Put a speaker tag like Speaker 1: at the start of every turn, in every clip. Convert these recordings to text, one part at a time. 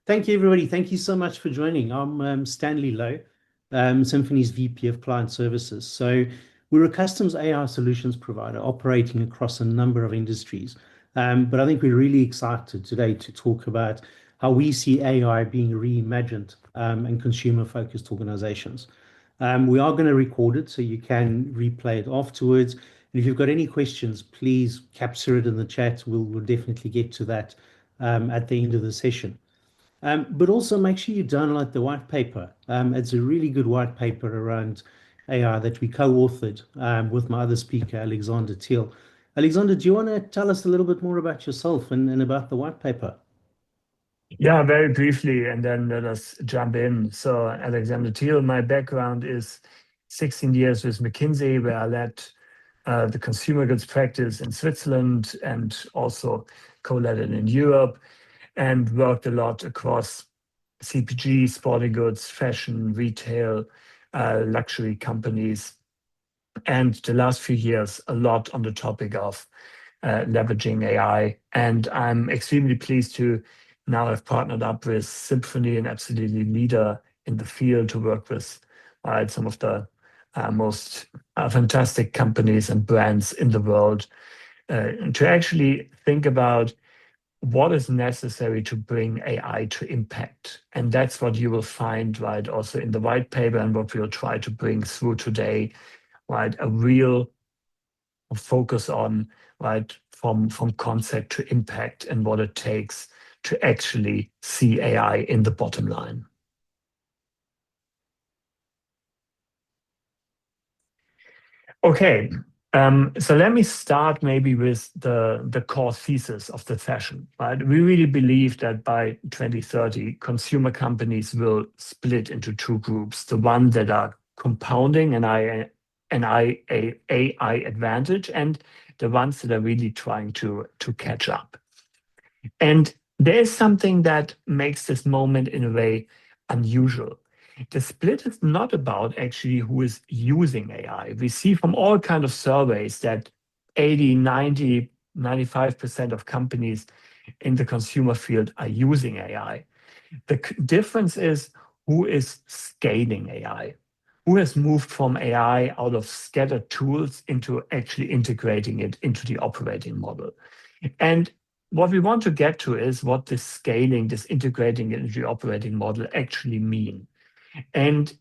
Speaker 1: Thank you, everybody. Thank you so much for joining. I'm Stanley Lowe, Symphony's VP of Client Services. So we're a customs AI solutions provider operating across a number of industries. But I think we're really excited today to talk about how we see AI being reimagined in consumer-focused organizations. We are going to record it so you can replay it afterwards. And if you've got any questions, please capture it in the chat. We'll definitely get to that at the end of the session. But also make sure you download the white paper. It's a really good white paper around AI that we co-authored with my other speaker, Alexander Thiel. Alexander, do you want to tell us a little bit more about yourself and about the white paper?
Speaker 2: Yeah, very briefly, and then let us jump in. So, Alexander Thiel, my background is 16 years with McKinsey, where I led the consumer goods practice in Switzerland and also co-led it in Europe, and worked a lot across CPG, sporting goods, fashion, retail, luxury companies, and the last few years, a lot on the topic of leveraging AI. And I'm extremely pleased to now have partnered up with Symphony, an absolutely leader in the field, to work with some of the most fantastic companies and brands in the world, to actually think about what is necessary to bring AI to impact. And that's what you will find, right, also in the white paper, and what we'll try to bring through today, right, a real focus on, right, from concept to impact and what it takes to actually see AI in the bottom line. Okay, so let me start maybe with the core thesis of the session, right? We really believe that by 2030, consumer companies will split into two groups: the ones that are compounding an AI advantage, and the ones that are really trying to catch up. And there is something that makes this moment in a way unusual. The split is not about actually who is using AI. We see from all kinds of surveys that 80, 90, 95% of companies in the consumer field are using AI. The difference is who is scaling AI, who has moved from AI out of scattered tools into actually integrating it into the operating model. And what we want to get to is what this scaling, this integrating it into the operating model actually mean. And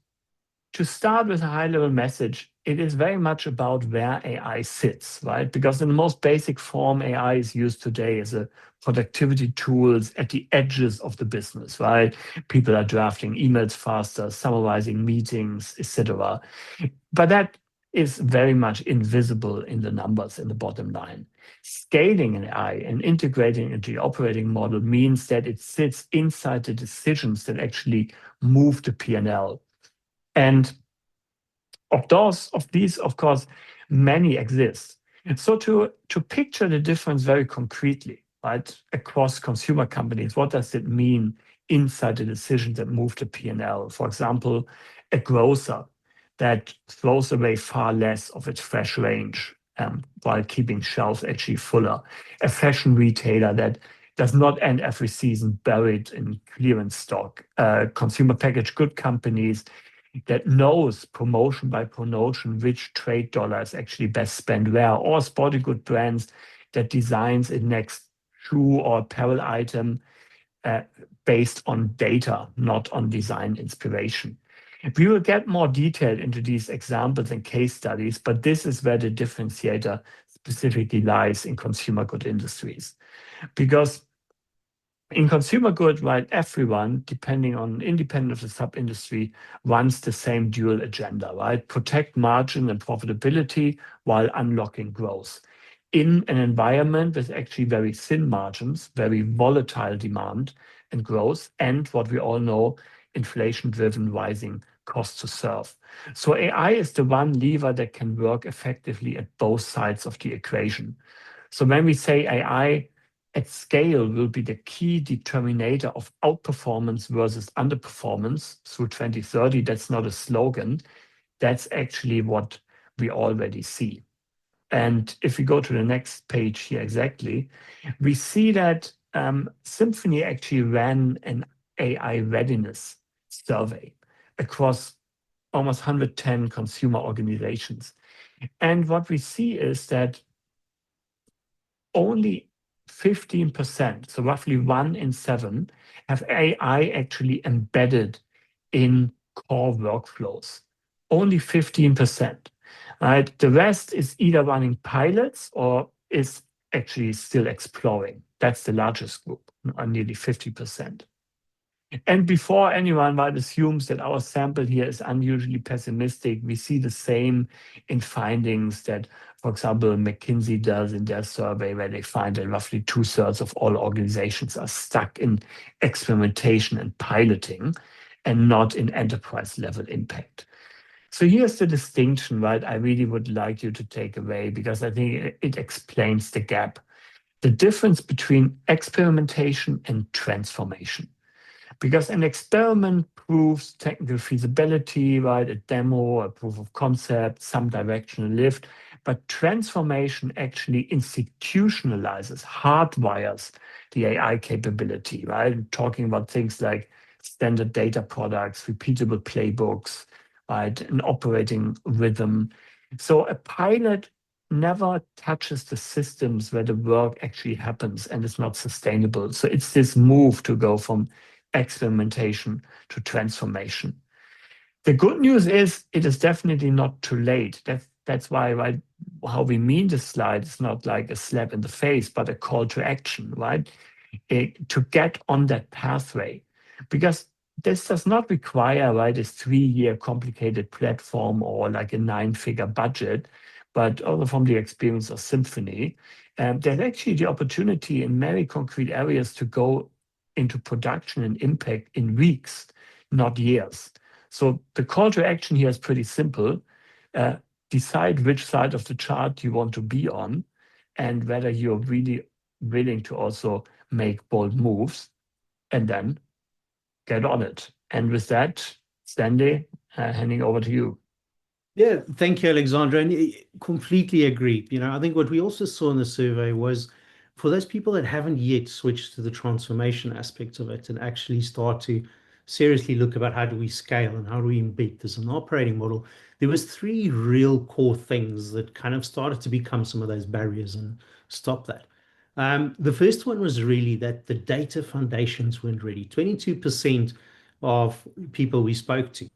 Speaker 2: to start with a high-level message, it is very much about where AI sits, right? Because in the most basic form, AI is used today as a productivity tools at the edges of the business, right? People are drafting emails faster, summarizing meetings, etc. But that is very much invisible in the numbers in the bottom line. Scaling an AI and integrating into the operating model means that it sits inside the decisions that actually move the P&L. And of these, of course, many exist. And so to picture the difference very concretely, right, across consumer companies, what does it mean inside the decisions that move the P&L? For example, a grocer that throws away far less of its fresh range while keeping shelves actually fuller. A fashion retailer that does not end every season buried in clearance stock. Consumer packaged good companies that knows promotion by promotion which trade dollar is actually best spent where, or sporting good brands that designs a next shoe or apparel item based on data, not on design inspiration. We will get more detail into these examples and case studies, but this is where the differentiator specifically lies in consumer good industries. Because in consumer good, right, everyone, independent of the sub-industry, runs the same dual agenda, right? Protect margin and profitability while unlocking growth. In an environment with actually very thin margins, very volatile demand and growth, and what we all know, inflation-driven rising cost to serve. So AI is the one lever that can work effectively at both sides of the equation. So when we say AI at scale will be the key determinator of outperformance versus underperformance through 2030, that's not a slogan. That's actually what we already see. And if we go to the next page here exactly, we see that Symphony actually ran an AI readiness survey across almost 110 consumer organizations. And what we see is that only 15%, so roughly 1 in 7, have AI actually embedded in core workflows. Only 15%. Right? The rest is either running pilots or is actually still exploring. That's the largest group, nearly 50%. And before anyone might assumes that our sample here is unusually pessimistic, we see the same in findings that, for example, McKinsey does in their survey, where they find that roughly 2/3 of all organizations are stuck in experimentation and piloting and not in enterprise level impact. So here's the distinction, right? I really would like you to take away because I think it explains the gap. The difference between experimentation and transformation. Because an experiment proves technical feasibility, right? A demo, a proof of concept, some directional lift. But transformation actually institutionalizes, hardwires the AI capability, right? I'm talking about things like standard data products, repeatable playbooks, right? An operating rhythm. So a pilot never touches the systems where the work actually happens and is not sustainable. So it's this move to go from experimentation to transformation. The good news is it is definitely not too late. That's why, right, how we mean this slide is not like a slap in the face, but a call to action, right? To get on that pathway. Because this does not require, right, a 3-year complicated platform or like a 9-figure budget, but also from the experience of Symphony, there's actually the opportunity in very concrete areas to go into production and impact in weeks, not years. So the call to action here is pretty simple. Decide which side of the chart you want to be on and whether you're really willing to also make bold moves and then get on it. And with that, Stanley, handing over to you.
Speaker 1: Yeah, thank you, Alexandra. And completely agree. I think what we also saw in the survey was for those people that haven't yet switched to the transformation aspect of it and actually start to seriously look about how do we scale and how do we embed this in the operating model, there was three real core things that kind of started to become some of those barriers and stop that. The first one was really that the data foundations weren't ready. 22% of people we spoke to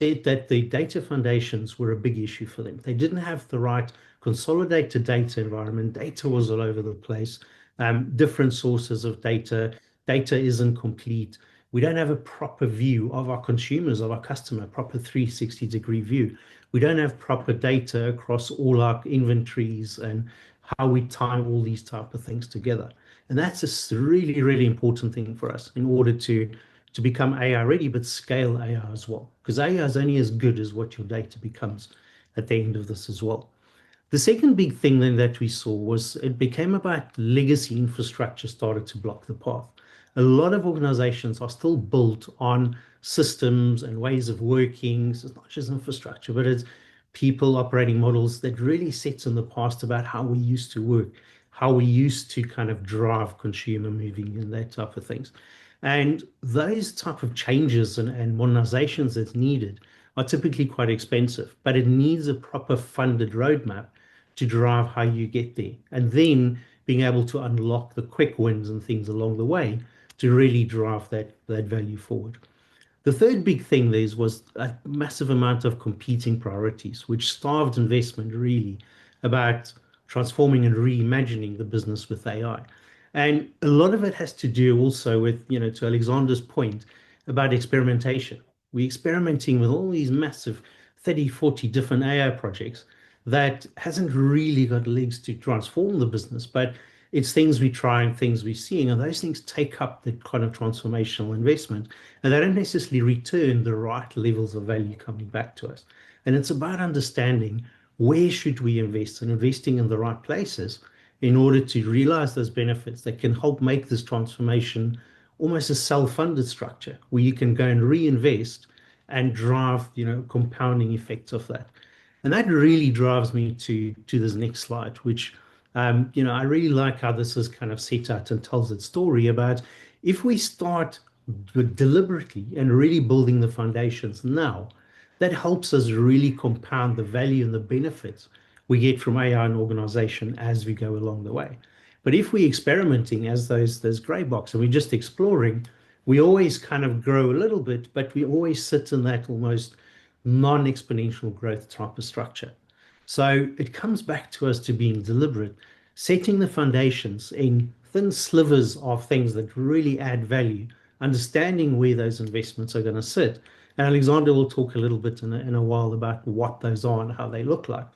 Speaker 1: said that the data foundations were a big issue for them. They didn't have the right consolidated data environment. Data was all over the place. Different sources of data. Data isn't complete. We don't have a proper view of our consumers, of our customer, proper 360-degree view. We don't have proper data across all our inventories and how we tie all these type of things together. And that's a really, really important thing for us in order to become AI ready, but scale AI as well. Because AI is only as good as what your data becomes at the end of this as well. The second big thing then that we saw was it became about legacy infrastructure started to block the path. A lot of organizations are still built on systems and ways of working. So it's not just infrastructure, but it's people operating models that really sits in the past about how we used to work, how we used to kind of drive consumer moving and that type of things. And those type of changes and modernizations that's needed are typically quite expensive, but it needs a proper funded roadmap to drive how you get there. And then being able to unlock the quick wins and things along the way to really drive that value forward. The third big thing there was a massive amount of competing priorities, which starved investment really about transforming and reimagining the business with AI. And a lot of it has to do also with, to Alexander's point about experimentation. We're experimenting with all these massive 30, 40 different AI projects that hasn't really got legs to transform the business, but it's things we try and things we're seeing, and those things take up the kind of transformational investment, and they don't necessarily return the right levels of value coming back to us. And it's about understanding where should we invest and investing in the right places in order to realize those benefits that can help make this transformation almost a self-funded structure where you can go and reinvest and drive, compounding effects of that. And that really drives me to this next slide, which I really like how this is kind of set out and tells its story about if we start deliberately and really building the foundations now, that helps us really compound the value and the benefits we get from AI and organization as we go along the way. But if we're experimenting as those gray box and we're just exploring, we always kind of grow a little bit, but we always sit in that almost non-exponential growth type of structure. So it comes back to us to being deliberate, setting the foundations in thin slivers of things that really add value, understanding where those investments are going to sit. And Alexander will talk a little bit in a while about what those are and how they look like.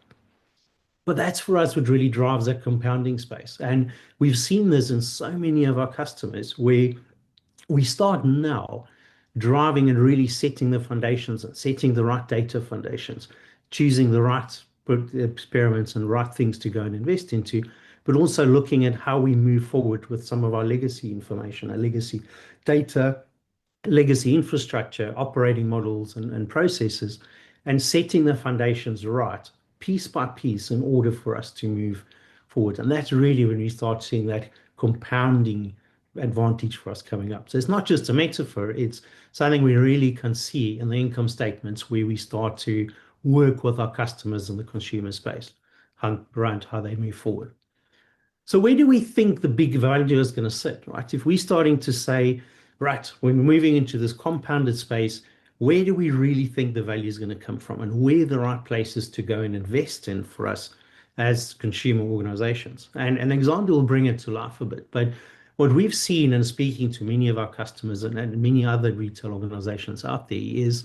Speaker 1: But that's for us what really drives that compounding space. And we've seen this in so many of our customers where we start now driving and really setting the foundations and setting the right data foundations, choosing the right experiments and right things to go and invest into, but also looking at how we move forward with some of our legacy information, our legacy data, legacy infrastructure, operating models, and processes, and setting the foundations right, piece by piece, in order for us to move forward. And that's really when we start seeing that compounding advantage for us coming up. So it's not just a metaphor, it's something we really can see in the income statements where we start to work with our customers in the consumer space around how they move forward. So where do we think the big value is going to sit, right? If we're starting to say, right, when we're moving into this compounded space, where do we really think the value is going to come from, and where are the right places to go and invest in for us as consumer organizations? And Alexander will bring it to life a bit, but what we've seen in speaking to many of our customers and many other retail organizations out there is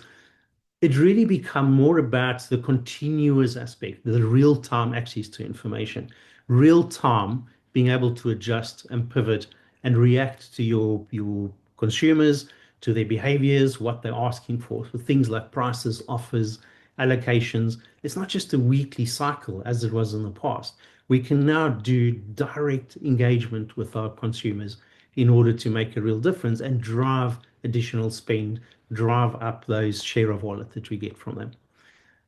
Speaker 1: it really become more about the continuous aspect, the real-time access to information, real-time being able to adjust and pivot and react to your consumers, to their behaviors, what they're asking for things like prices, offers, allocations. It's not just a weekly cycle as it was in the past. We can now do direct engagement with our consumers in order to make a real difference and drive additional spend, drive up those share of wallet that we get from them.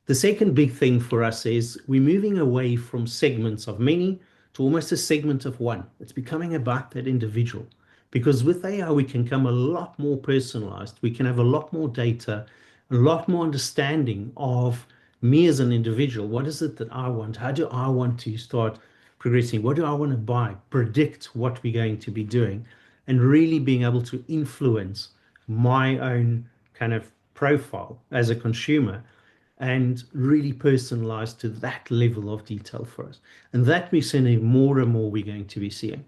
Speaker 1: The second big thing for us is we're moving away from segments of many to almost a segment of one. It's becoming about that individual. Because with AI, we can come a lot more personalized. We can have a lot more data, a lot more understanding of me as an individual. What is it that I want? How do I want to start progressing? What do I want to buy? Predict what we're going to be doing, and really being able to influence my own kind of profile as a consumer and really personalized to that level of detail for us. And that we're seeing more and more we're going to be seeing.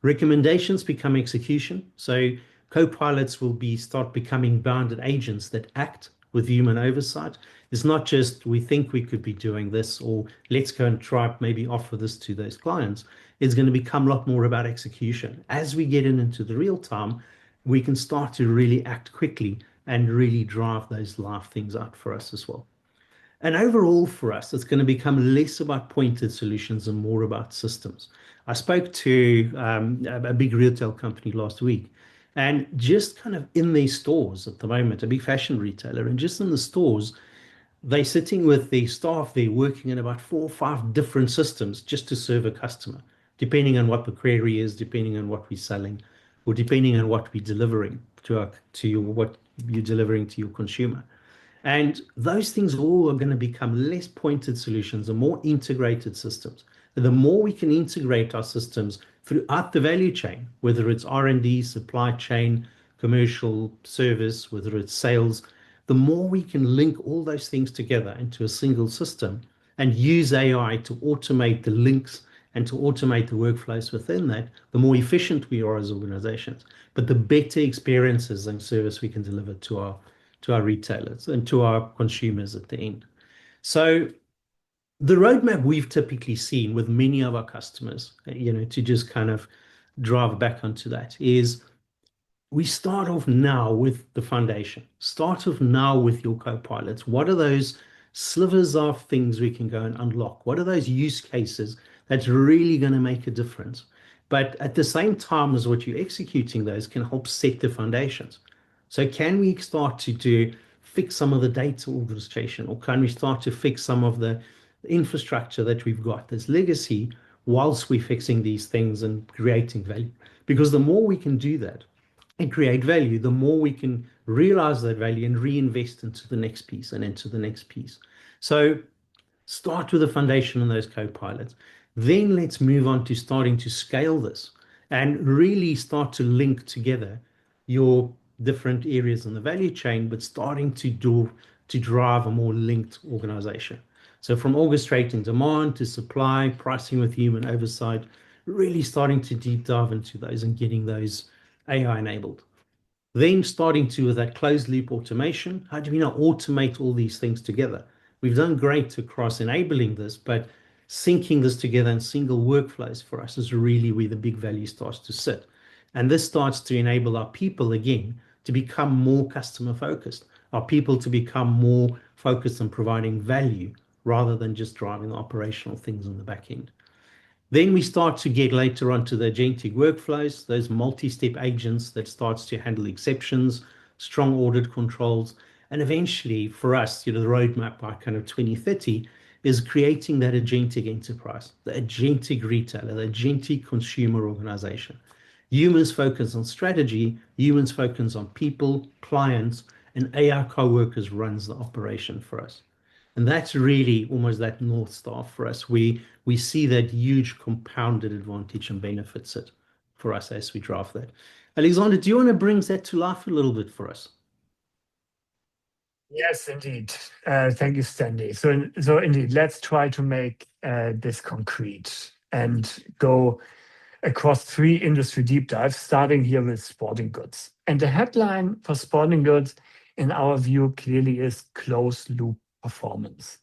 Speaker 1: Recommendations become execution. So co-pilots will start becoming bounded agents that act with human oversight. It's not just we think we could be doing this, or let's go and try maybe offer this to those clients. It's going to become a lot more about execution. As we get into the real time, we can start to really act quickly and really drive those live things out for us as well. And overall for us, it's going to become less about pointed solutions and more about systems. I spoke to a big retail company last week, and just kind of in their stores at the moment, a big fashion retailer, and just in the stores, they're sitting with their staff, they're working in about 4 or 5 different systems just to serve a customer, depending on what the query is, depending on what we're selling, or depending on what we're delivering what you're delivering to your consumer. And those things all are going to become less pointed solutions and more integrated systems. The more we can integrate our systems throughout the value chain, whether it's R&D, supply chain, commercial service, whether it's sales, the more we can link all those things together into a single system and use AI to automate the links and to automate the workflows within that, the more efficient we are as organizations, but the better experiences and service we can deliver to our retailers and to our consumers at the end. So the roadmap we've typically seen with many of our customers, to just kind of drive back onto that, is we start off now with the foundation. Start off now with your co-pilots. What are those slivers of things we can go and unlock? What are those use cases that's really going to make a difference? But at the same time as what you're executing, those can help set the foundations. So can we start to fix some of the data orchestration, or can we start to fix some of the infrastructure that we've got, this legacy, whilst we're fixing these things and creating value? Because the more we can do that, and create value, the more we can realize that value and reinvest into the next piece and into the next piece. So start with the foundation and those co-pilots. Then let's move on to starting to scale this and really start to link together your different areas in the value chain, but starting to drive a more linked organization. So from orchestrating demand to supply, pricing with human oversight, really starting to deep dive into those and getting those AI enabled. Then starting to with that closed loop automation. How do we now automate all these things together? We've done great across enabling this, but syncing this together in single workflows for us is really where the big value starts to sit. And this starts to enable our people again to become more customer focused, our people to become more focused on providing value rather than just driving operational things in the back end. Then we start to get later onto the agentic workflows, those multi-step agents that starts to handle exceptions, strong audit controls, and eventually for us, the roadmap by kind of 2030 is creating that agentic enterprise, the agentic retailer, the agentic consumer organization. Humans focus on strategy, humans focus on people, clients, and AI co-workers runs the operation for us. And that's really almost that North Star for us. We see that huge compounded advantage and benefits it for us as we draft that. Alexander, do you want to bring that to life a little bit for us?
Speaker 2: Yes, indeed. Thank you, Stanley. So indeed, let's try to make this concrete and go across 3 industry deep dives, starting here with sporting goods. And the headline for sporting goods, in our view, clearly is closed loop performance.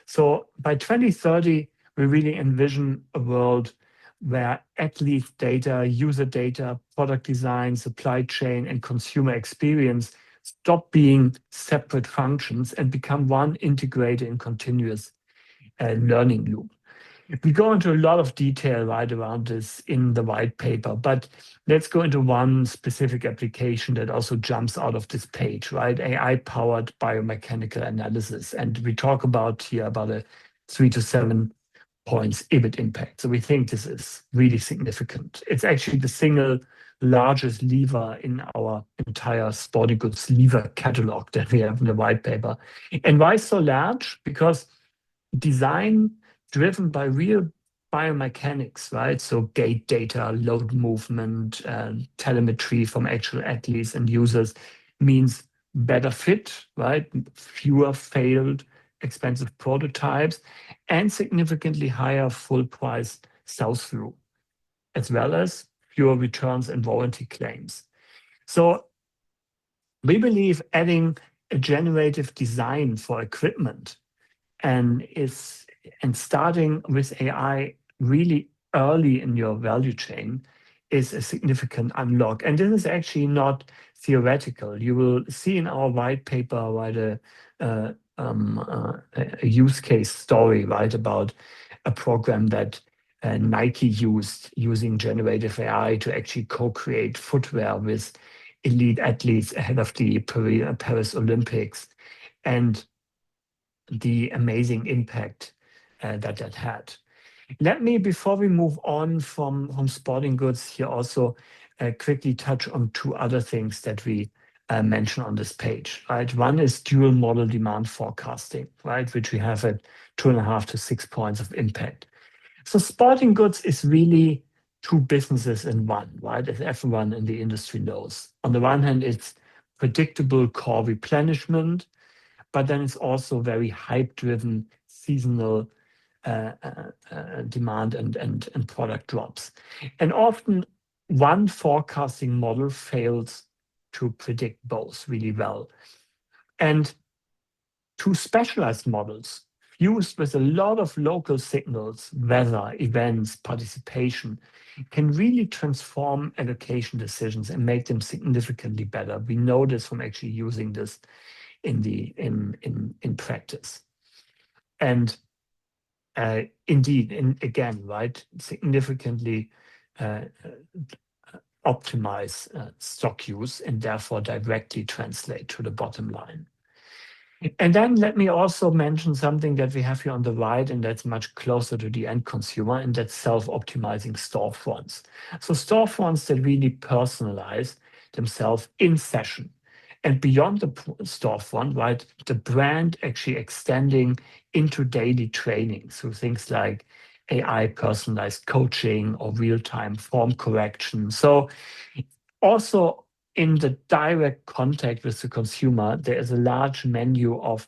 Speaker 2: So by 2030, we really envision a world where athlete data, user data, product design, supply chain, and consumer experience stop being separate functions and become one integrated and continuous learning loop. We go into a lot of detail right around this in the white paper, but let's go into one specific application that also jumps out of this page, right? AI-powered biomechanical analysis. And we talk about here about a 3 to 7 points EBIT impact. So we think this is really significant. It's actually the single largest lever in our entire sporting goods lever catalog that we have in the white paper. And why so large? Because design driven by real biomechanics, right? So gait data, load movement, telemetry from actual athletes and users means better fit, right? Fewer failed expensive prototypes and significantly higher full price sell-through, as well as fewer returns and warranty claims. So we believe adding a generative design for equipment and starting with AI really early in your value chain is a significant unlock. And this is actually not theoretical. You will see in our white paper, right, a use case story, right, about a program that Nike used using generative AI to actually co-create footwear with elite athletes ahead of the Paris Olympics, and the amazing impact that had. Let me, before we move on from sporting goods here, also quickly touch on 2 other things that we mention on this page, right? One is dual model demand forecasting, right? Which we have at 2.5 to 6 points of impact. So sporting goods is really 2 businesses in one, right? As everyone in the industry knows. On the one hand, it's predictable core replenishment, but then it's also very hype-driven seasonal demand and product drops. And often one forecasting model fails to predict both really well. And 2 specialized models fused with a lot of local signals, weather, events, participation, can really transform allocation decisions and make them significantly better. We know this from actually using this in practice. And indeed, again, right, significantly optimize stock use and therefore directly translate to the bottom line. And then let me also mention something that we have here on the right, and that's much closer to the end consumer, and that's self-optimizing storefronts. So storefronts that really personalize, themselves in fashion. And beyond the storefront, right, the brand actually extending into daily training. So things like AI personalized coaching or real-time form correction. So also in the direct contact with the consumer, there is a large menu of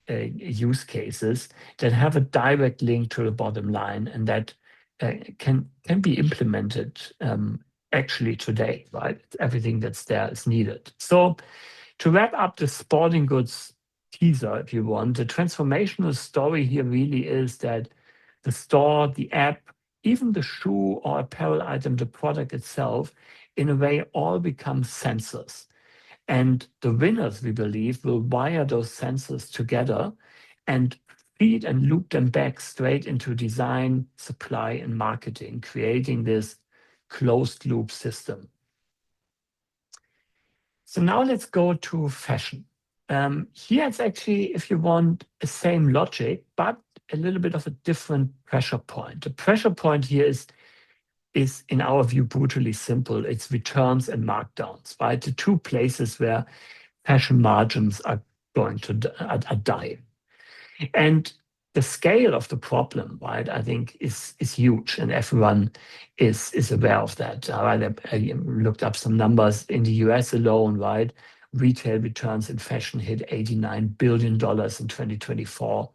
Speaker 2: use cases that have a direct link to the bottom line and that can be implemented actually today, right? Everything that's there is needed. So to wrap up the sporting goods teaser, if you want, the transformational story here really is that the store, the app, even the shoe or apparel item, the product itself, in a way, all become sensors. And the winners, we believe, will wire those sensors together and feed and loop them back straight into design, supply, and marketing, creating this closed loop system. So now let's go to fashion. Here it's actually, if you want, the same logic, but a little bit of a different pressure point. The pressure point here is in our view, brutally simple. It's returns and markdowns, right? The two places where fashion margins are going to die. And the scale of the problem, right, I think is huge, and everyone is aware of that. I looked up some numbers in the US alone, right? Retail returns in fashion hit $89 billion in 2024.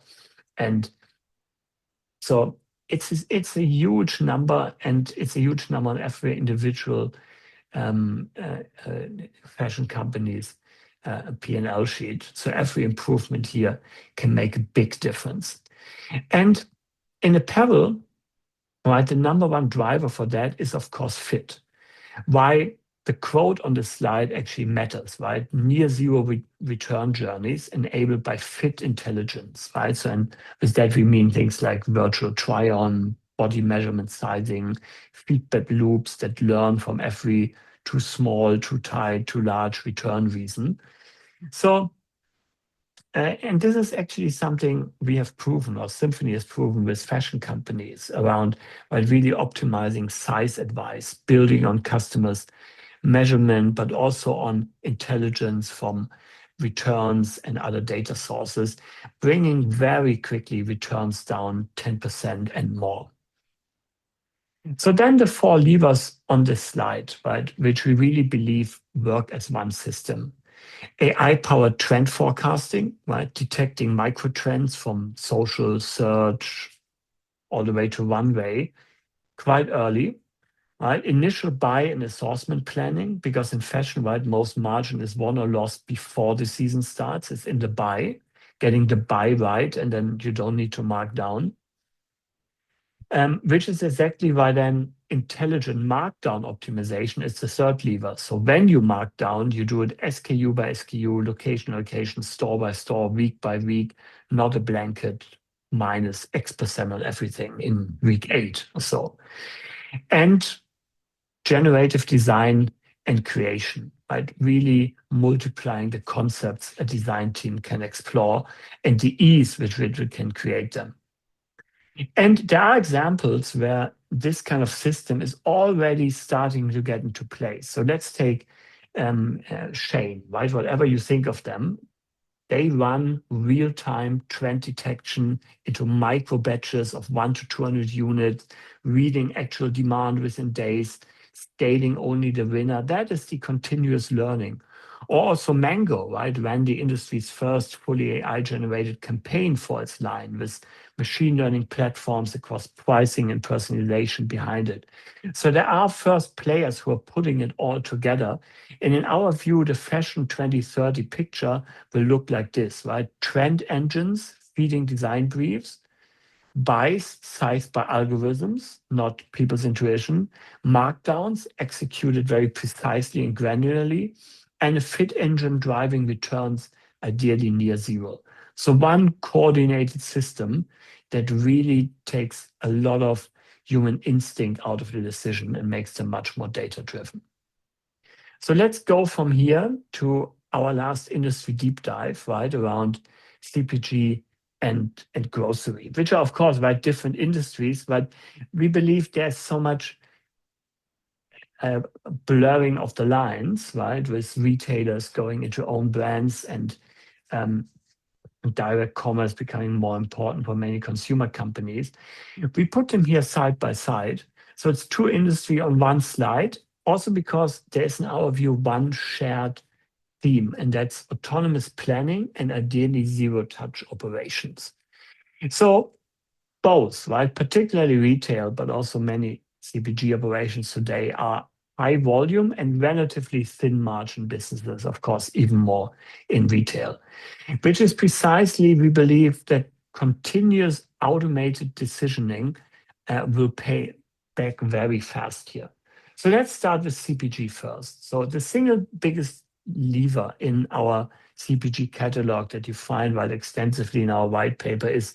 Speaker 2: And so it's a huge number, and it's a huge number on every individual fashion company's P&L sheet. So every improvement here can make a big difference. And in apparel, right, the number one driver for that is, of course, fit. Why the quote on the slide actually matters, right? Near zero return journeys enabled by fit intelligence, right? So, and with that, we mean things like virtual try-on, body measurement sizing, feedback loops that learn from every too small, too tight, too large return reason. So, and this is actually something we have proven, or Symphony has proven with fashion companies around, right, really optimizing size advice, building on customers' measurement, but also on intelligence from returns and other data sources, bringing very quickly returns down 10% and more. So then the four levers on this slide, right, which we really believe work as one system. AI-powered trend forecasting, right, detecting micro trends from social search all the way to runway quite early. Right, initial buy and assortment planning, because in fashion, right, most margin is won or lost before the season starts. It's in the buy, getting the buy right, and then you don't need to mark down. Which is exactly why then intelligent markdown optimization is the third lever. So when you mark down, you do it SKU by SKU, location by location, store by store, week by week, not a blanket minus X% on everything in week 8 or so. And generative design and creation, right? Really multiplying the concepts a design team can explore and the ease with which we can create them. And there are examples where this kind of system is already starting to get into place. So let's take Shane, right? Whatever you think of them, they run real-time trend detection into micro batches of 1 to 200 units, reading actual demand within days, scaling only the winner. That is the continuous learning. Or also Mango, right, ran the industry's first fully AI-generated campaign for its line with machine learning platforms across pricing and personalization behind it. So there are first players who are putting it all together. And in our view, the fashion 2030 picture will look like this, right? Trend engines feeding design briefs, buys sized by algorithms, not people's intuition, markdowns executed very precisely and granularly, and a fit engine driving returns ideally near zero. So one coordinated system that really takes a lot of human instinct out of the decision and makes them much more data-driven. So let's go from here to our last industry deep dive, right, around CPG and grocery, which are, of course, right, different industries, but we believe there's so much blurring of the lines, right, with retailers going into own brands and direct commerce becoming more important for many consumer companies. We put them here side by side. So it's two industry on one slide, also because there's, in our view, one shared theme, and that's autonomous planning and ideally zero-touch operations. So both, right, particularly retail, but also many CPG operations today are high volume and relatively thin margin businesses, of course, even more in retail, which is precisely, we believe, that continuous automated decisioning will pay back very fast here. So let's start with CPG first. So the single biggest lever in our CPG catalog that you find right extensively in our white paper is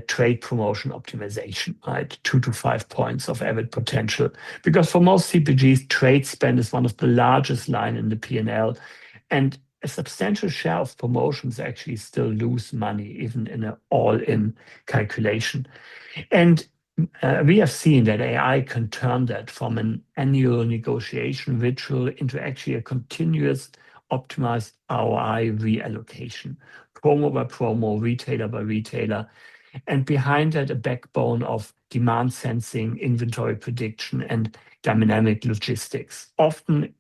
Speaker 2: trade promotion optimization, right? 2 to 5 points of EBIT potential. Because for most CPGs, trade spend is one of the largest line in the P&L, and a substantial share of promotions actually still lose money, even in an all-in calculation. And we have seen that AI can turn that from an annual negotiation ritual into actually a continuous optimized ROI reallocation, promo by promo, retailer by retailer. And behind that, a backbone of demand sensing, inventory prediction, and dynamic logistics. Often,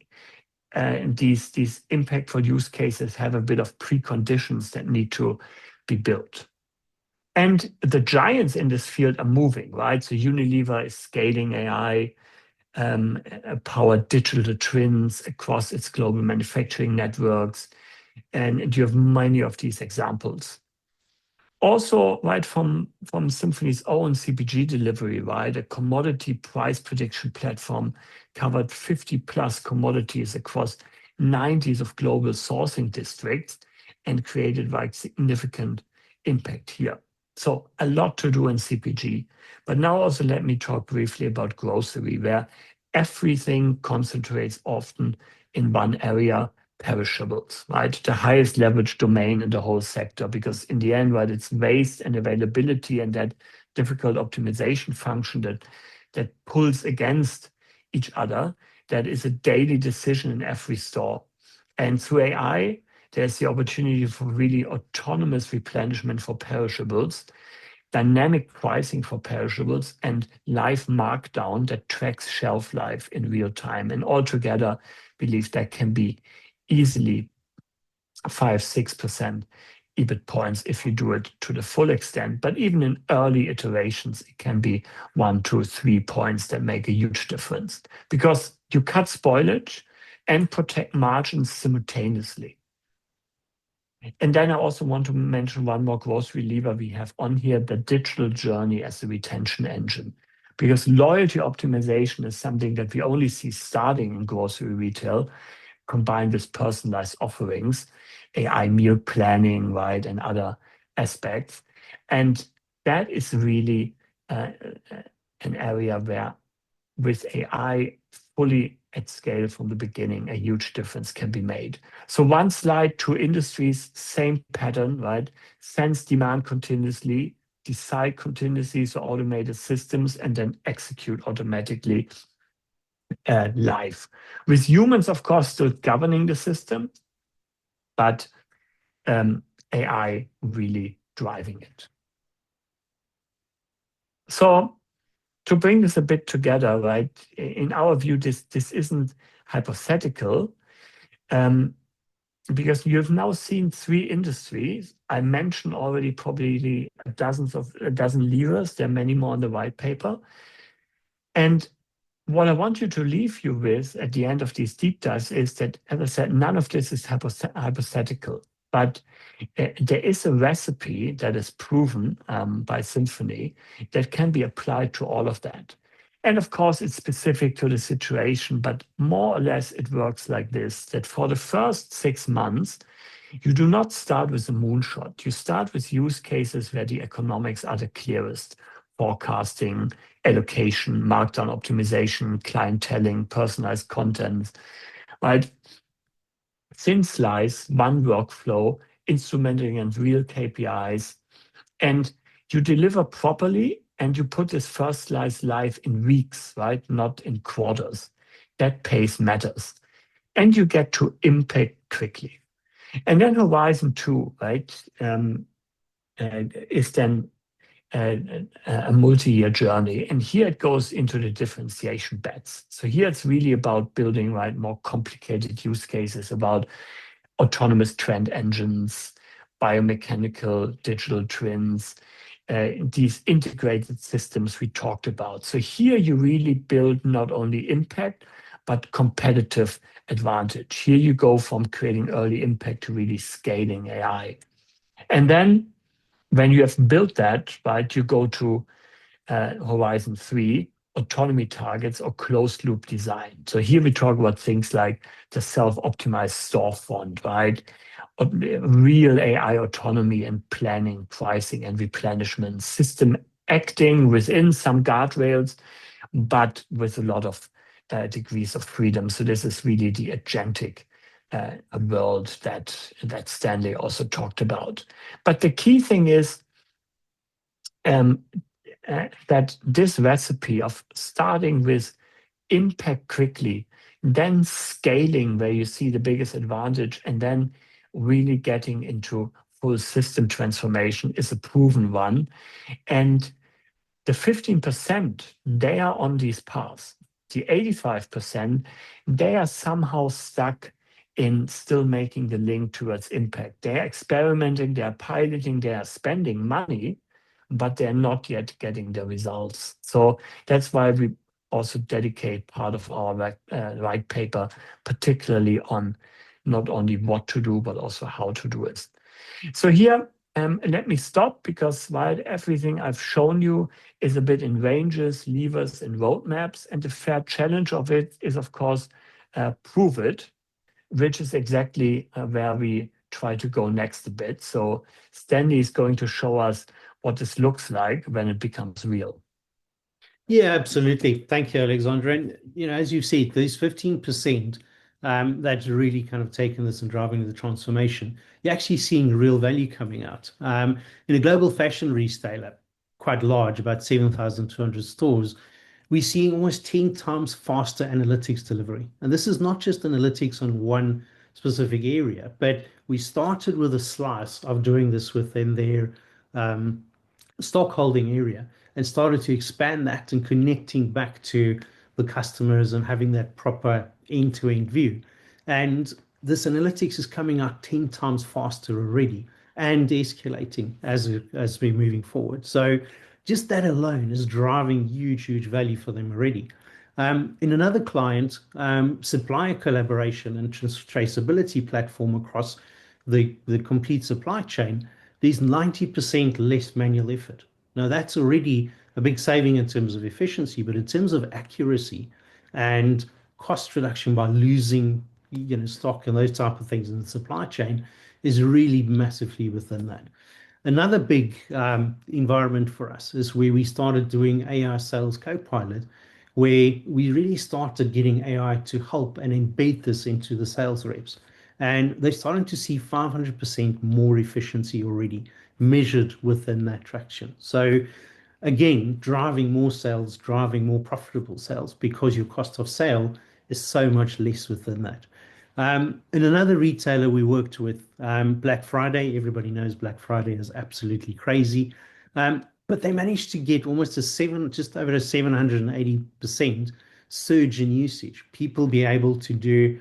Speaker 2: these impactful use cases have a bit of preconditions that need to be built. And the giants in this field are moving, right? So Unilever is scaling AI, powered digital twins across its global manufacturing networks. And you have many of these examples. Also, right, from Symphony's own CPG delivery, right, a commodity price prediction platform covered 50 plus commodities across 90s of global sourcing districts and created like significant impact here. So a lot to do in CPG. But now also let me talk briefly about grocery, where everything concentrates often in one area, perishables, right? The highest leverage domain in the whole sector, because in the end, right, it's waste and availability and that difficult optimization function that pulls against each other. That is a daily decision in every store. And through AI, there's the opportunity for really autonomous replenishment for perishables, dynamic pricing for perishables, and live markdown that tracks shelf life in real time. And altogether, believe that can be easily 5-6% EBIT points if you do it to the full extent. But even in early iterations, it can be 1, 2, 3 points that make a huge difference because you cut spoilage and protect margins simultaneously. And then I also want to mention one more grocery lever we have on here, the digital journey as a retention engine. Because loyalty optimization is something that we only see starting in grocery retail, combined with personalized offerings, AI meal planning, right, and other aspects. And that is really an area where with AI fully at scale from the beginning, a huge difference can be made. So one slide, two industries, same pattern, right? Sense demand continuously, decide continuously, so automated systems, and then execute automatically live. With humans, of course, still governing the system, but AI really driving it. So to bring this a bit together, right, in our view, this isn't hypothetical, because you've now seen 3 industries. I mentioned already probably a dozen levers. There are many more in the white paper. And what I want you to leave you with at the end of these deep dives is that, as I said, none of this is hypothetical, but there is a recipe that is proven by Symphony that can be applied to all of that. And of course, it's specific to the situation, but more or less it works like this, that for the first 6 months, you do not start with a moonshot. You start with use cases where the economics are the clearest: forecasting, allocation, markdown optimization, clienteling, personalized content, right? Thin slice, one workflow, instrumenting and real KPIs, and you deliver properly, and you put this first slice live in weeks, right? Not in quarters. that pace matters. And you get to impact quickly. And then Horizon 2, right, is then a multi-year journey. And here it goes into the differentiation bets. So here it's really about building, right, more complicated use cases about autonomous trend engines, biomechanical digital twins, these integrated systems we talked about. So here you really build not only impact, but competitive advantage. Here you go from creating early impact to really scaling AI. And then when you have built that, right, you go to Horizon 3, autonomy targets or closed loop design. So here we talk about things like the self-optimized storefront, right? Real AI autonomy and planning, pricing and replenishment, system acting within some guardrails, but with a lot of degrees of freedom. So this is really the agentic world that Stanley also talked about. But the key thing is that this recipe of starting with impact quickly, then scaling where you see the biggest advantage, and then really getting into full system transformation is a proven one. And the 15%, they are on these paths. The 85%, they are somehow stuck in still making the link towards impact. They're experimenting, they're piloting, they are spending money, but they're not yet getting the results. So that's why we also dedicate part of our white paper, particularly on not only what to do, but also how to do it. So here, let me stop because while everything I've shown you is a bit in ranges, levers, and roadmaps, and the fair challenge of it is, of course, prove it, which is exactly where we try to go next a bit. So Stanley is going to show us what this looks like when it becomes real.
Speaker 1: Yeah, absolutely. Thank you, Alexandra. And as you see, these 15% that's really kind of taken this and driving the transformation, you're actually seeing real value coming out. In a global fashion retailer, quite large, about 7,200 stores, we're seeing almost 10 times faster analytics delivery. And this is not just analytics on one specific area, but we started with a slice of doing this within their stock holding area and started to expand that and connecting back to the customers and having that proper end-to-end view. And this analytics is coming out 10 times faster already and escalating as we're moving forward. So just that alone is driving huge, huge value for them already. In another client, supplier collaboration and traceability platform across the complete supply chain, there's 90% less manual effort. Now, that's already a big saving in terms of efficiency, but in terms of accuracy and cost reduction by losing stock and those type of things in the supply chain is really massively within that. Another big environment for us is where we started doing AI Sales Copilot, where we really started getting AI to help and embed this into the sales reps. And they're starting to see 500% more efficiency already measured within that traction. So again, driving more sales, driving more profitable sales because your cost of sale is so much less within that. In another retailer we worked with, Black Friday, everybody knows Black Friday is absolutely crazy. But they managed to get almost just over a 780% surge in usage. People be able to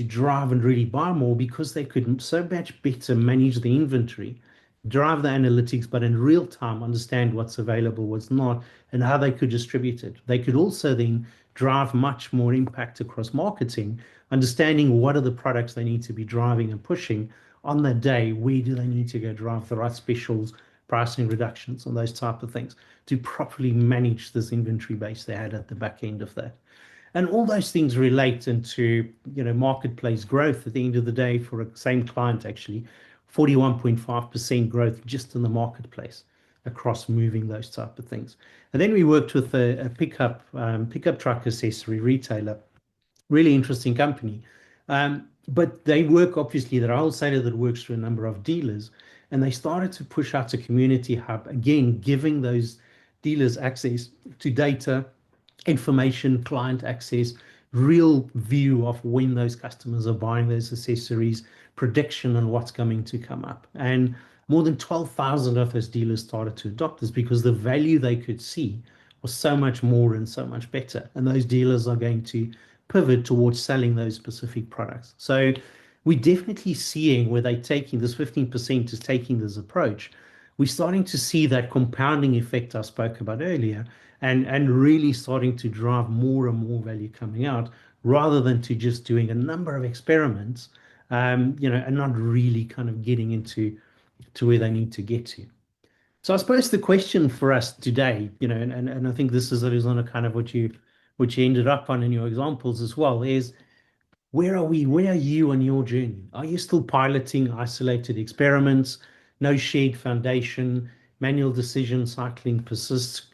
Speaker 1: drive and really buy more because they could so much better manage the inventory, drive the analytics, but in real time understand what's available, what's not, and how they could distribute it. They could also then drive much more impact across marketing, understanding what are the products they need to be driving and pushing on that day, where do they need to go drive the right specials, pricing reductions, and those type of things to properly manage this inventory base they had at the back end of that. And all those things relate into, marketplace growth at the end of the day for a same client, actually, 41.5% growth just in the marketplace across moving those type of things. And then we worked with a pickup truck accessory retailer, really interesting company. But they work, obviously, they're a wholesaler that works through a number of dealers. And they started to push out a community hub, again, giving those dealers access to data, information, client access, real view of when those customers are buying those accessories, prediction on what's going to come up. And more than 12,000 of those dealers started to adopt this because the value they could see was so much more and so much better. And those dealers are going to pivot towards selling those specific products. So we're definitely seeing where they're taking this 15% is taking this approach. We're starting to see that compounding effect I spoke about earlier and really starting to drive more and more value coming out rather than to just doing a number of experiments, and not really kind of getting into to where they need to get to. So I suppose the question for us today, and I think this is Arizona kind of what you ended up on in your examples as well, is where are we? Where are you on your journey? Are you still piloting isolated experiments, no shared foundation, manual decision cycling persists?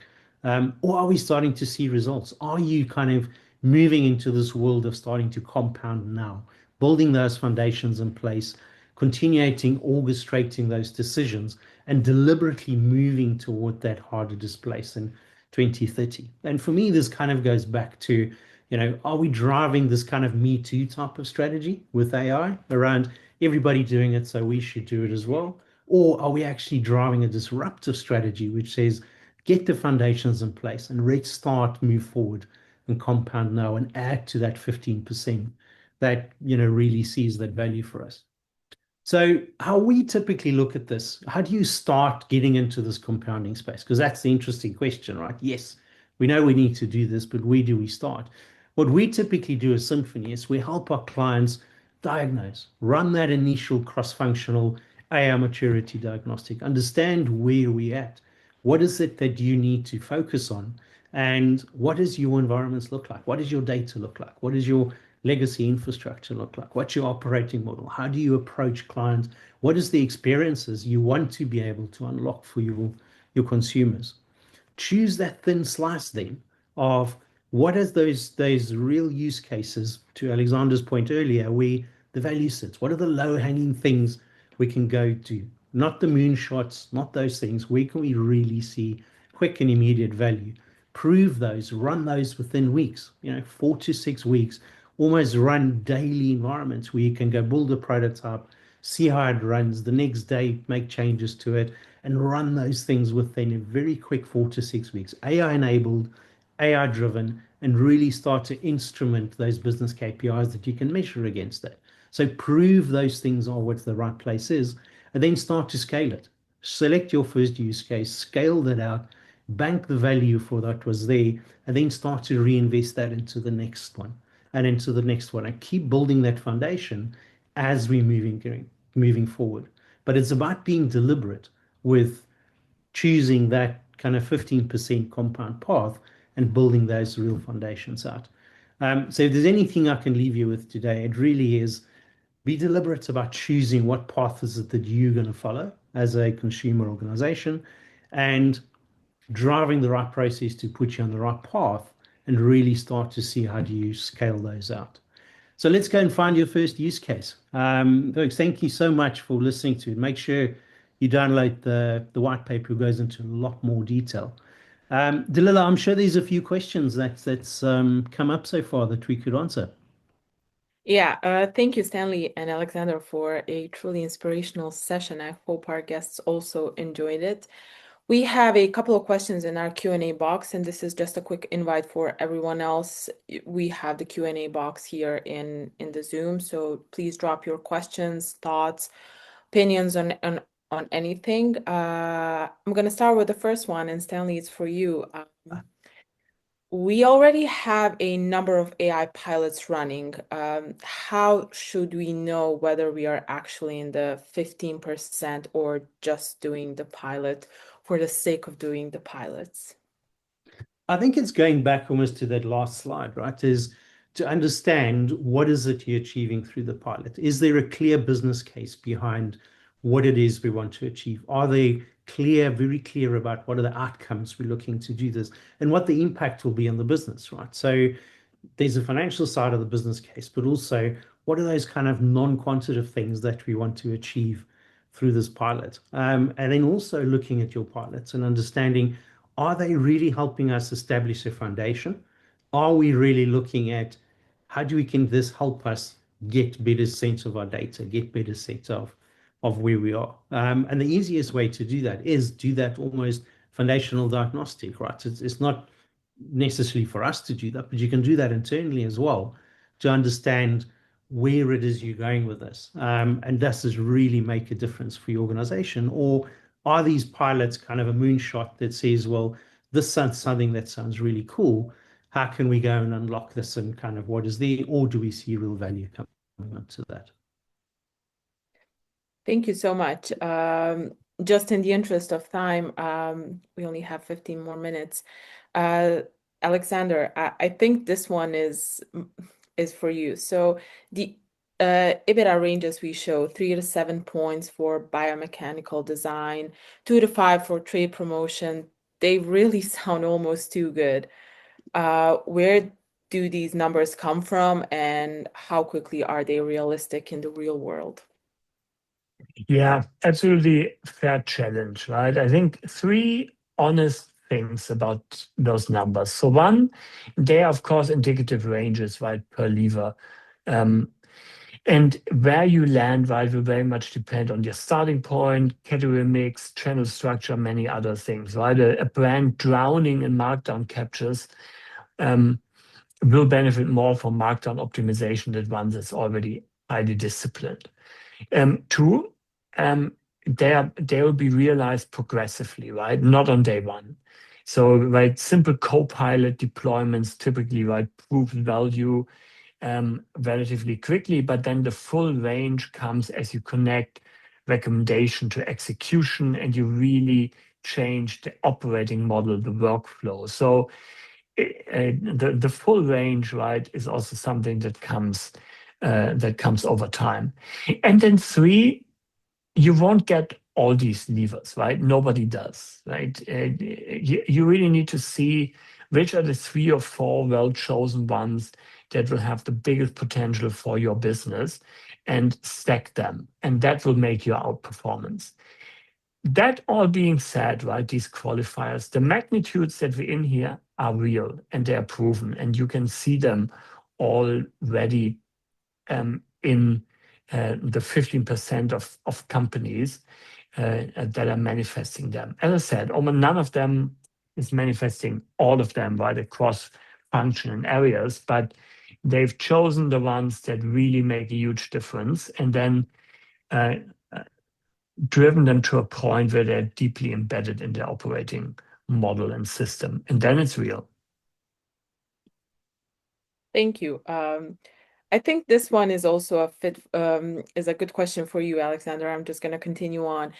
Speaker 1: Or are we starting to see results? Are you kind of moving into this world of starting to compound now, building those foundations in place, continuating, orchestrating those decisions, and deliberately moving toward that harder displace in 2030? And for me, this kind of goes back to, are we driving this kind of Me Too type of strategy with AI around everybody doing it, so we should do it as well? Or are we actually driving a disruptive strategy which says, get the foundations in place and let's start, move forward and compound now and add to that 15% that, really sees that value for us? So how we typically look at this, how do you start getting into this compounding space? Because that's the interesting question, right? Yes, we know we need to do this, but where do we start? What we typically do as Symphony is we help our clients diagnose, run that initial cross-functional AI maturity diagnostic, understand where we're at. What is it that you need to focus on? And what does your environments look like? What does your data look like? What does your legacy infrastructure look like? What's your operating model? How do you approach clients? What is the experiences you want to be able to unlock for your consumers? Choose that thin slice then of what is those real use cases, to Alexander's point earlier, where the value sits. What are the low-hanging things we can go to? Not the moonshots, not those things. Where can we really see quick and immediate value? Prove those, run those within weeks, 4 to 6 weeks, almost run daily environments where you can go build a prototype, see how it runs, the next day make changes to it, and run those things within a very quick 4 to 6 weeks, AI enabled, AI driven, and really start to instrument those business KPIs that you can measure against that. So prove those things are what the right place is, and then start to scale it. Select your first use case, scale that out, bank the value for that was there, and then start to reinvest that into the next one and into the next one, and keep building that foundation as we're moving forward. But it's about being deliberate with choosing that kind of 15% compound path and building those real foundations out. So if there's anything I can leave you with today, it really is be deliberate about choosing what path is it that you're going to follow as a consumer organization and driving the right process to put you on the right path and really start to see how do you scale those out. So let's go and find your first use case. Folks, thank you so much for listening to it. Make sure you download the white paper. It goes into a lot more detail. Dalila, I'm sure there's a few questions that's come up so far that we could answer.
Speaker 3: Yeah, thank you, Stanley and Alexander, for a truly inspirational session. I hope our guests also enjoyed it. We have a couple of questions in our Q&A box, and this is just a quick invite for everyone else. We have the Q&A box here in the Zoom, so please drop your questions, thoughts, opinions on anything. I'm going to start with the first one, and Stanley, it's for you. We already have a number of AI pilots running. How should we know whether we are actually in the 15% or just doing the pilot for the sake of doing the pilots?
Speaker 1: I think it's going back almost to that last slide, right? Is to understand what is it you're achieving through the pilot. Is there a clear business case behind what it is we want to achieve? Are they clear, very clear about what are the outcomes we're looking to do this and what the impact will be on the business, right? So there's a financial side of the business case, but also what are those kind of non-quantitative things that we want to achieve through this pilot? And then also looking at your pilots and understanding, are they really helping us establish a foundation? Are we really looking at how can this help us get better sense of our data, get better sense of where we are? And the easiest way to do that is do that almost foundational diagnostic, right? It's not necessarily for us to do that, but you can do that internally as well to understand where it is you're going with this. And does this really make a difference for your organization? Or are these pilots kind of a moonshot that says, well, this sounds something that sounds really cool. How can we go and unlock this and kind of what is there? Or do we see real value coming into that?
Speaker 3: Thank you so much. Just in the interest of time, we only have 15 more minutes. Alexander, I think this one is for you. So the EBITDA ranges we show 3 to 7 points for biomechanical design, 2 to 5 for trade promotion. They really sound almost too good. Where do these numbers come from, and how quickly are they realistic in the real world?
Speaker 2: Yeah, absolutely fair challenge, right? I think 3 honest things about those numbers. So one, they are of course indicative ranges, right, per lever. And where you land, right, will very much depend on your starting point, category mix, channel structure, many other things, right? A brand drowning in markdown captures will benefit more from markdown optimization than one that's already highly disciplined. Two, they will be realized progressively, right? Not on day one. So, right, simple co-pilot deployments typically, right, prove value relatively quickly, but then the full range comes as you connect recommendation to execution and you really change the operating model, the workflow. So the full range, right, is also something that comes over time. And then 3, you won't get all these levers, right? Nobody does, right? You really need to see which are the 3 or 4 well-chosen ones that will have the biggest potential for your business and stack them. And that will make your outperformance. That all being said, right, these qualifiers, the magnitudes that we're in here are real and they are proven, and you can see them already in the 15% of companies that are manifesting them. As I said, almost none of them is manifesting all of them, right, across function areas, but they've chosen the ones that really make a huge difference and then driven them to a point where they're deeply embedded in their operating model and system. And then it's real.
Speaker 3: Thank you. I think this one is also is a good question for you, Alexander. I'm just going to continue on.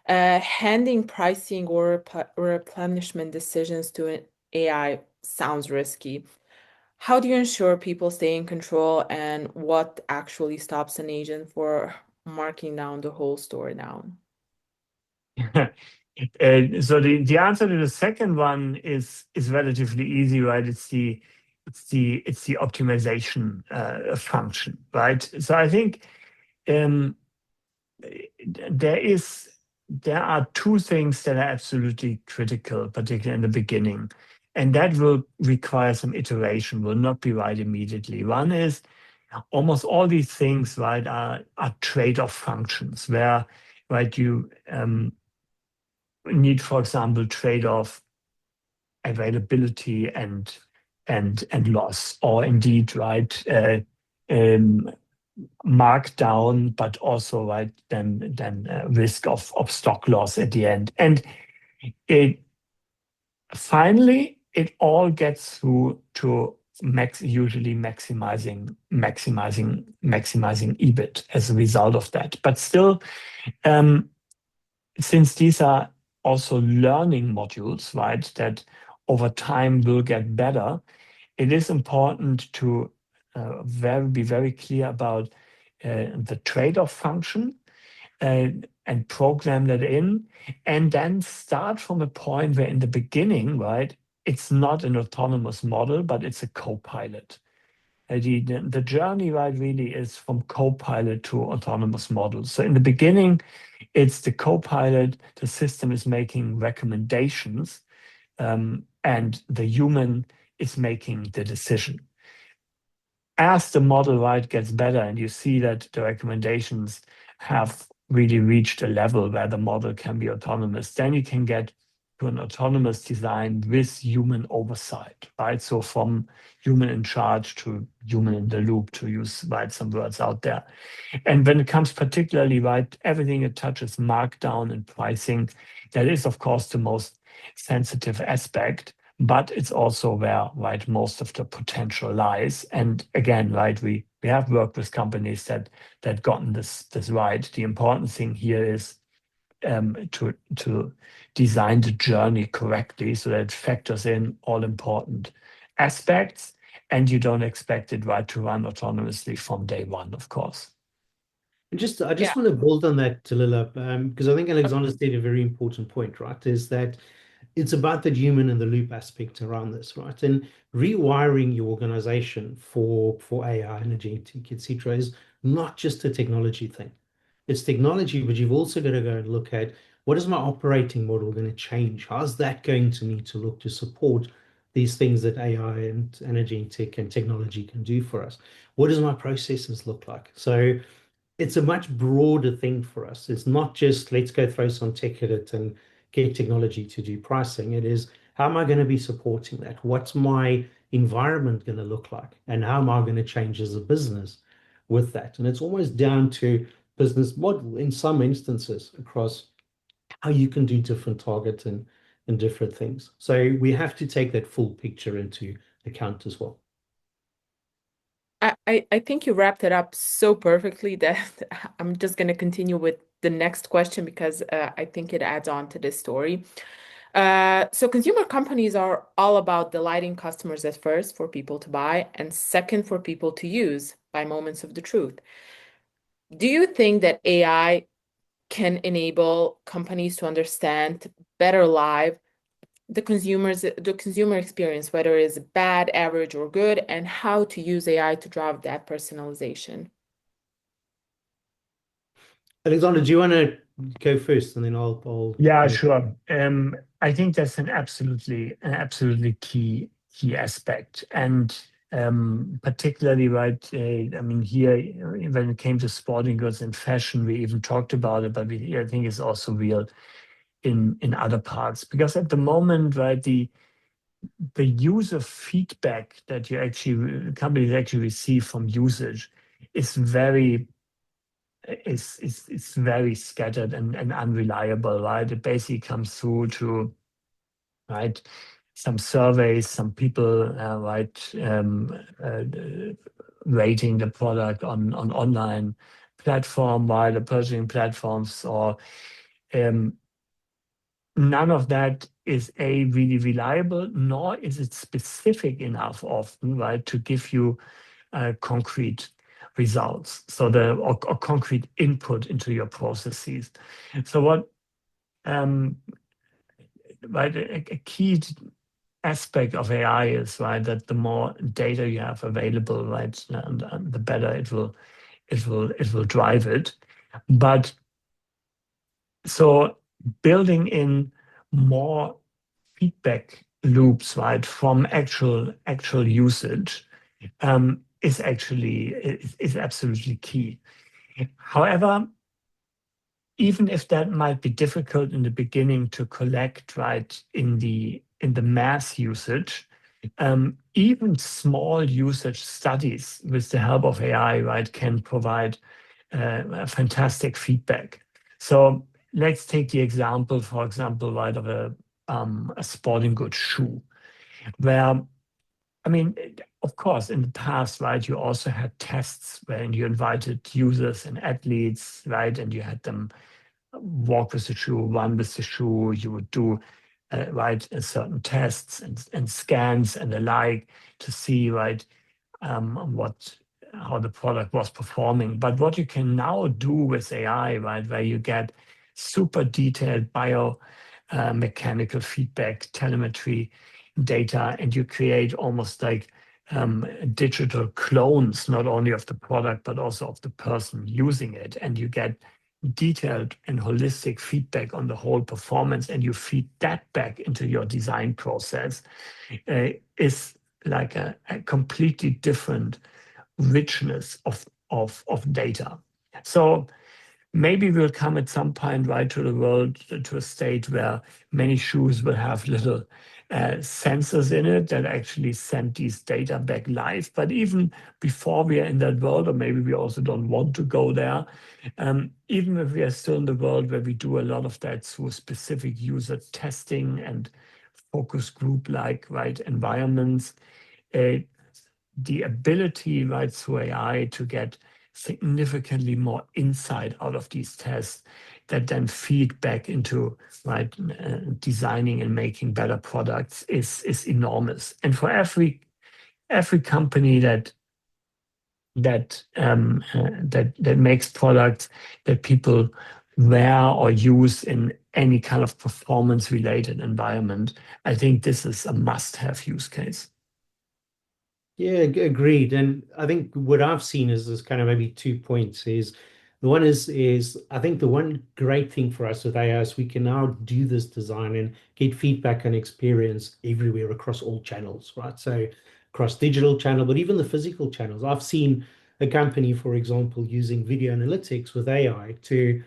Speaker 3: Handing pricing or replenishment decisions to an AI sounds risky. How do you ensure people stay in control, and what actually stops an agent for marking down the whole store down?
Speaker 2: So the answer to the second one is relatively easy, right? It's the optimization function, right? So I think there are 2 things that are absolutely critical, particularly in the beginning, and that will require some iteration, will not be right immediately. One is almost all these things, right, are trade-off functions where, right, you need, for example, trade-off availability and loss, or indeed, right, markdown, but also, right, then risk of stock loss at the end. And finally, it all gets through to usually maximizing EBIT as a result of that. But still, since these are also learning modules, right, that over time will get better, it is important to be very clear about the trade-off function and program that in, and then start from a point where in the beginning, right, it's not an autonomous model, but it's a co-pilot. The journey, right, really is from co-pilot to autonomous models. So in the beginning, it's the co-pilot, the system is making recommendations, and the human is making the decision. as the model, right, gets better and you see that the recommendations have really reached a level where the model can be autonomous, then you can get to an autonomous design with human oversight, right? So from human in charge to human in the loop, to use, right, some words out there. And when it comes particularly, right, everything that touches markdown and pricing, that is, of course, the most sensitive aspect, but it's also where, right, most of the potential lies. And again, right, we have worked with companies that gotten this right. The important thing here is to design the journey correctly so that it factors in all important aspects, and you don't expect it, right, to run autonomously from day one, of course.
Speaker 1: I just
Speaker 3: Yeah.
Speaker 1: want to build on that, Talila, because I think Alexander stated a very important point, right? Is that it's about the human in the loop aspect around this, right? And rewiring your organization for AI and agentic, etc., is not just a technology thing. It's technology, but you've also got to go and look at what is my operating model going to change? How's that going to need to look to support these things that AI and agentic and technology can do for us? What does my processes look like? So it's a much broader thing for us. It's not just let's go throw some tech at it and get technology to do pricing. It is how am I going to be supporting that? What's my environment going to look like? And how am I going to change as a business with that? And it's almost down to business model in some instances across how you can do different targets and different things. So we have to take that full picture into account as well.
Speaker 3: I think you wrapped it up so perfectly that I'm just going to continue with the next question because I think it adds on to this story. So consumer companies are all about delighting customers at first for people to buy, and second for people to use by moments of the truth. Do you think that AI can enable companies to understand better live the consumer experience, whether it's bad, average, or good, and how to use AI to drive that personalization?
Speaker 1: Alexander, do you want to go first and then I'll
Speaker 2: Yeah, sure. I think that's an absolutely key aspect, and particularly, right. I mean, here when it came to sporting goods and fashion, we even talked about it, but I think it's also real in other parts, because at the moment, right, the user feedback that companies actually receive from usage is very scattered and unreliable, right? It basically comes through to, right, some surveys, some people, right, rating the product on online platform, while the purchasing platforms, or none of that is really reliable, nor is it specific enough often, right, to give you concrete results, so or concrete input into your processes. So what right, a key aspect of AI is, right, that the more data you have available, right, and the better it will drive it. But so building in more feedback loops, right, from actual usage is absolutely key. However, even if that might be difficult in the beginning to collect, right, in the mass usage, even small usage studies with the help of AI, right, can provide fantastic feedback. So let's take the example, for example, right, of a sporting goods shoe, where, I mean, of course, in the past, right, you also had tests when you invited users and athletes, right, and you had them walk with the shoe, run with the shoe. You would do, right, certain tests and scans and the like to see, right, how the product was performing. But what you can now do with AI, right, where you get super detailed biomechanical feedback, telemetry data, and you create almost like digital clones, not only of the product, but also of the person using it. And you get detailed and holistic feedback on the whole performance, and you feed that back into your design process, is like a completely different richness of data. So maybe we'll come at some point right to the world, to a state where many shoes will have little sensors in it that actually send these data back live. But even before we are in that world, or maybe we also don't want to go there, even if we are still in the world where we do a lot of that through specific user testing and focus group-like environments, the ability through AI to get significantly more insight out of these tests that then feed back into designing and making better products is enormous. And for every company that makes products that people wear or use in any kind of performance-related environment, I think this is a must-have use case.
Speaker 1: Yeah, agreed. And I think what I've seen is kind of maybe 2 points. Is the one is I think the one great thing for us with AI is we can now do this design and get feedback and experience everywhere across all channels, right? So across digital channel, but even the physical channels. I've seen a company, for example, using video analytics with AI to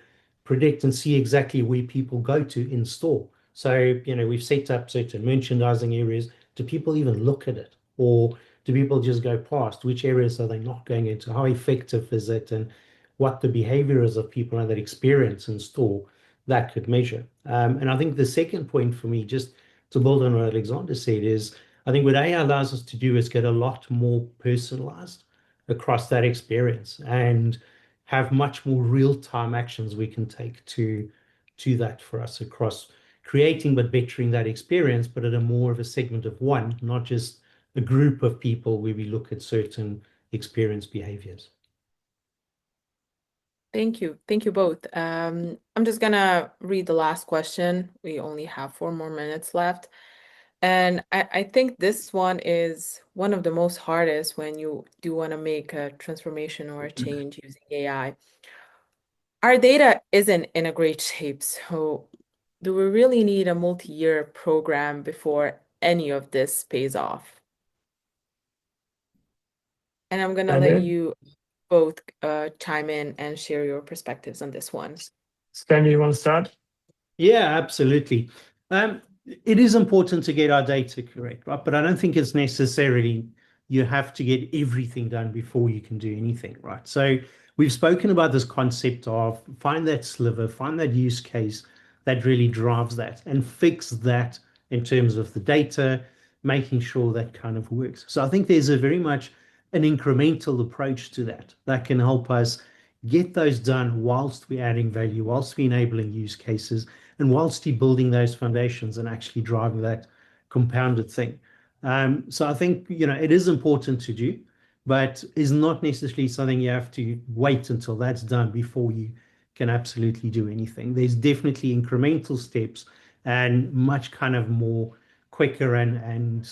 Speaker 1: predict and see exactly where people go to in store. So, we've set up certain merchandising areas. Do people even look at it? Or do people just go past? Which areas are they not going into? How effective is it? And what the behavior is of people and that experience in store that could measure. And I think the second point for me, just to build on what Alexander said, is I think what AI allows us to do is get a lot more personalized across that experience and have much more real-time actions we can take to that for us across creating but bettering that experience, but at a more of a segment of one, not just a group of people where we look at certain experience behaviors.
Speaker 3: Thank you. Thank you both. I'm just gonna read the last question. We only have 4 more minutes left. And I think this one is one of the most hardest when you do want to make a transformation or a change using AI. Our data isn't in a great shape, so do we really need a multi-year program before any of this pays off? And I'm gonna let you both chime in and share your perspectives on this one.
Speaker 2: Stanley, you want to start?
Speaker 1: Yeah, absolutely. It is important to get our data correct, right? But I don't think it's necessarily you have to get everything done before you can do anything, right? So we've spoken about this concept of find that sliver, find that use case that really drives that and fix that in terms of the data, making sure that kind of works. So I think there's a very much an incremental approach to that that can help us get those done whilst we're adding value, whilst we're enabling use cases, and whilst you're building those foundations and actually driving that compounded thing. So I think, it is important to do, but is not necessarily something you have to wait until that's done before you can absolutely do anything. There's definitely incremental steps and much kind of more quicker and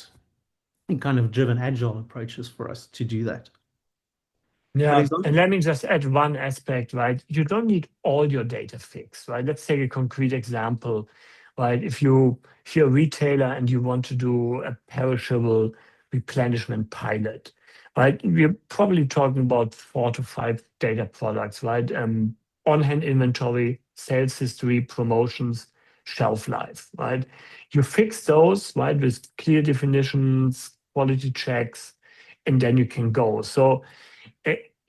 Speaker 1: kind of driven agile approaches for us to do that.
Speaker 2: Yeah,
Speaker 1: Alexander?
Speaker 2: and let me just add one aspect, right? You don't need all your data fixed, right? Let's take a concrete example, right? If you're a retailer and you want to do a perishable replenishment pilot, right? We're probably talking about 4 to 5 data products, right? On-hand inventory, sales history, promotions, shelf life, right? You fix those, right, with clear definitions, quality checks, and then you can go. So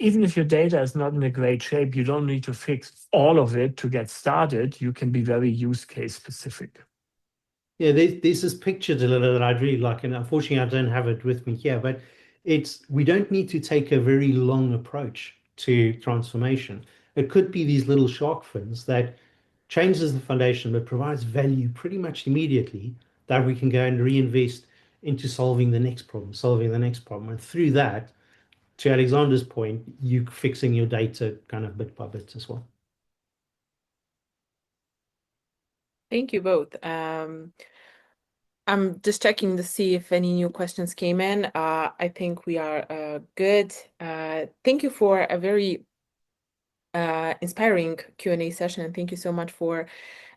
Speaker 2: even if your data is not in a great shape, you don't need to fix all of it to get started. You can be very use case specific.
Speaker 1: Yeah, there's this picture that I'd really like, and unfortunately I don't have it with me here, but we don't need to take a very long approach to transformation. It could be these little shark fins that changes the foundation but provides value pretty much immediately that we can go and reinvest into solving the next problem, solving the next problem. And through that, to Alexander's point, you fixing your data kind of bit by bit as well.
Speaker 3: Thank you both. I'm just checking to see if any new questions came in. I think we are good. Thank you for a very inspiring Q&A session, and thank you so much for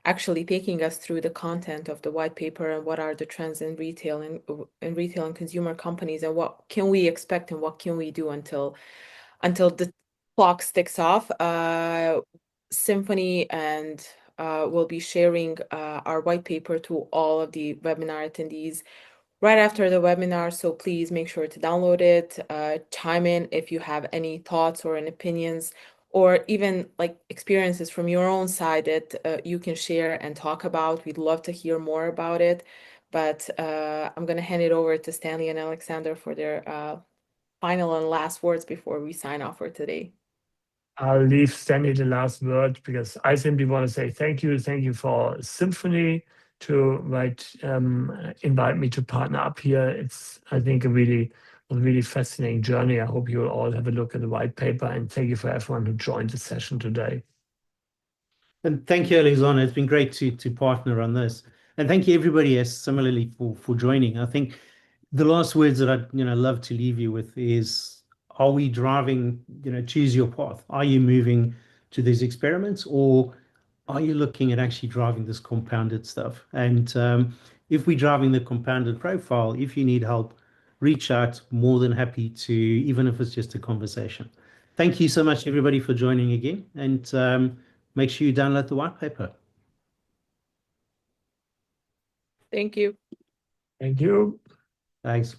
Speaker 3: actually taking us through the content of the white paper and what are the trends in retail and consumer companies, and what can we expect and what can we do until the clock sticks off. Symphony and will be sharing our white paper to all of the webinar attendees right after the webinar. So please make sure to download it, chime in if you have any thoughts or any opinions, or even like experiences from your own side that you can share and talk about. We'd love to hear more about it. But I'm going to hand it over to Stanley and Alexander for their final and last words before we sign off for today.
Speaker 2: I'll leave Stanley the last word because I simply want to say thank you. Thank you for Symphony to invite me to partner up here. It's, I think, a really fascinating journey. I hope you'll all have a look at the white paper, and thank you for everyone who joined the session today.
Speaker 1: And thank you, Alexander. It's been great to partner on this. And thank you everybody else similarly for joining. I think the last words that I'd love to leave you with is, are we driving, choose your path? Are you moving to these experiments, or are you looking at actually driving this compounded stuff? And if we're driving the compounded profile, if you need help, reach out. More than happy to, even if it's just a conversation. Thank you so much, everybody, for joining again. And make sure you download the white paper.
Speaker 3: Thank you.
Speaker 2: Thank you.
Speaker 1: Thanks.